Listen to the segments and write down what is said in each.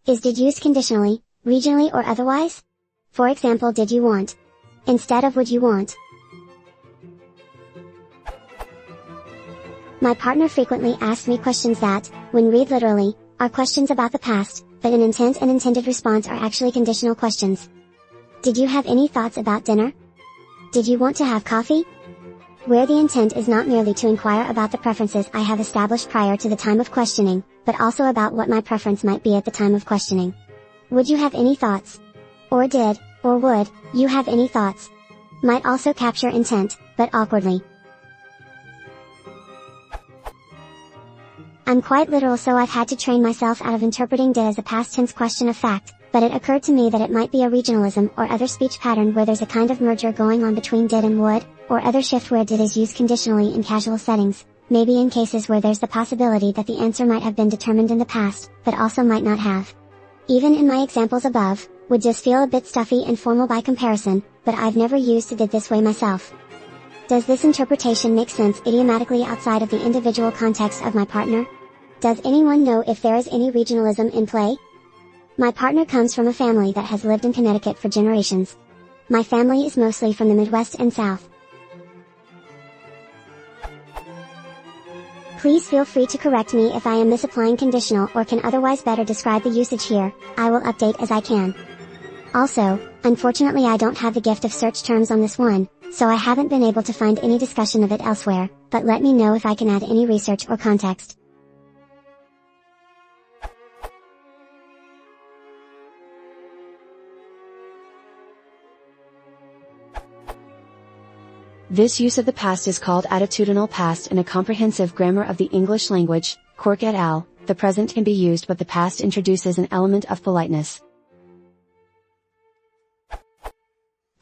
Is did used conditionally, regionally or otherwise? For example, did you want instead of would you want? My partner frequently asks me questions that, when read literally, are questions about the past, but in intent and intended response are actually conditional questions. Did you have any thoughts about dinner? Did you want to have coffee? Where the intent is not merely to inquire about the preferences I have established prior to the time of questioning, but also about what my preference might be at the time of questioning. Would you have any thoughts? Or did, or would, you have any thoughts? Might also capture intent, but awkwardly. I'm quite literal, so I've had to train myself out of interpreting did as a past tense question of fact, but it occurred to me that it might be a regionalism or other speech pattern where there's a kind of merger going on between did and would, or other shift where did is used conditionally in casual settings, maybe in cases where there's the possibility that the answer might have been determined in the past, but also might not have. Even in my examples above, would just feel a bit stuffy and formal by comparison, but I've never used did this way myself. Does this interpretation make sense idiomatically outside of the individual context of my partner? Does anyone know if there is any regionalism in play? My partner comes from a family that has lived in Connecticut for generations. My family is mostly from the Midwest and South. Please feel free to correct me if I am misapplying conditional or can otherwise better describe the usage here. I will update as I can. Also, unfortunately I don't have the gift of search terms on this one, so I haven't been able to find any discussion of it elsewhere, but let me know if I can add any research or context. This use of the past is called attitudinal past in a comprehensive grammar of the English language, Quartet al. The present can be used but the past introduces an element of politeness.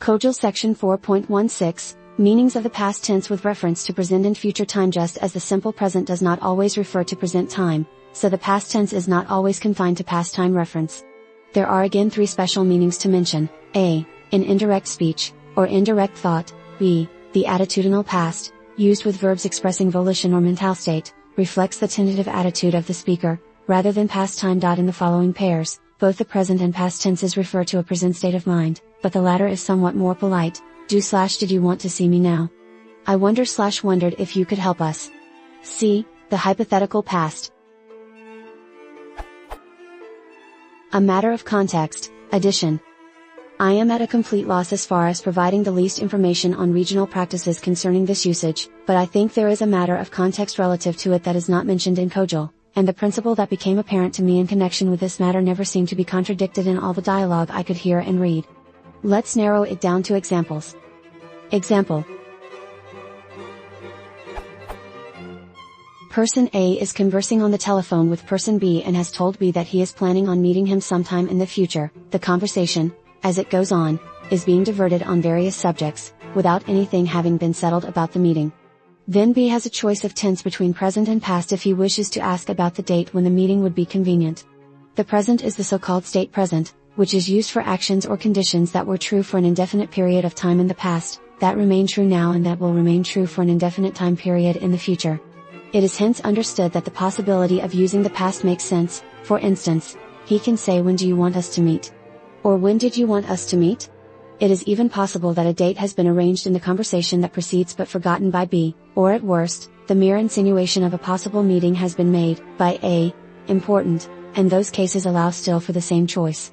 Codal section 4.16, meanings of the past tense with reference to present and future time. Just as the simple present does not always refer to present time, so the past tense is not always confined to past time reference. There are again three special meanings to mention: A. In indirect speech, or indirect thought; B. The attitudinal past, used with verbs expressing volition or mental state, reflects the tentative attitude of the speaker, rather than past time. In the following pairs, both the present and past tenses refer to a present state of mind, but the latter is somewhat more polite. Did you want to see me now? I wondered if you could help us. C. The hypothetical past. A matter of context, addition. I am at a complete loss as far as providing the least information on regional practices concerning this usage, but I think there is a matter of context relative to it that is not mentioned in Kojal, and the principle that became apparent to me in connection with this matter never seemed to be contradicted in all the dialogue I could hear and read. Let's narrow it down to examples. Example. Person A is conversing on the telephone with person B and has told B that he is planning on meeting him sometime in the future. The conversation, as it goes on, is being diverted on various subjects, without anything having been settled about the meeting. Then B has a choice of tense between present and past if he wishes to ask about the date when the meeting would be convenient. The present is the so-called state present, which is used for actions or conditions that were true for an indefinite period of time in the past, that remain true now and that will remain true for an indefinite time period in the future. It is hence understood that the possibility of using the past makes sense. For instance, he can say, when do you want us to meet? Or when did you want us to meet? It is even possible that a date has been arranged in the conversation that precedes but forgotten by B, or at worst, the mere insinuation of a possible meeting has been made, by A, important, and those cases allow still for the same choice.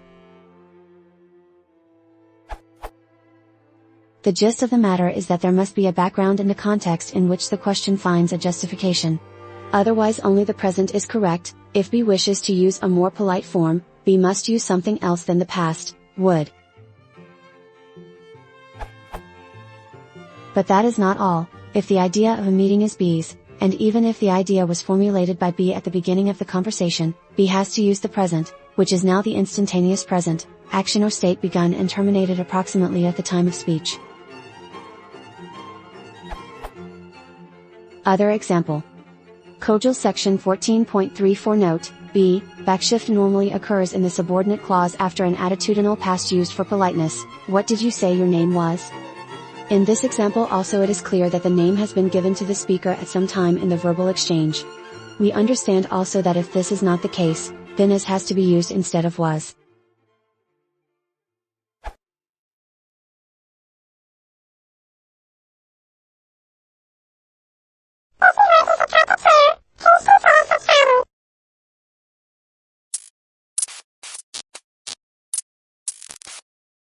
The gist of the matter is that there must be a background in the context in which the question finds a justification. Otherwise only the present is correct. If B wishes to use a more polite form, B must use something else than the past, would. But that is not all. If the idea of a meeting is B's, and even if the idea was formulated by B at the beginning of the conversation, B has to use the present, which is now the instantaneous present, action or state begun and terminated approximately at the time of speech. Other example. Kojal section 14.34 note, B, backshift normally occurs in the subordinate clause after an attitudinal past used for politeness. What did you say your name was? In this example also it is clear that the name has been given to the speaker at some time in the verbal exchange. We understand also that if this is not the case, then is has to be used instead of was.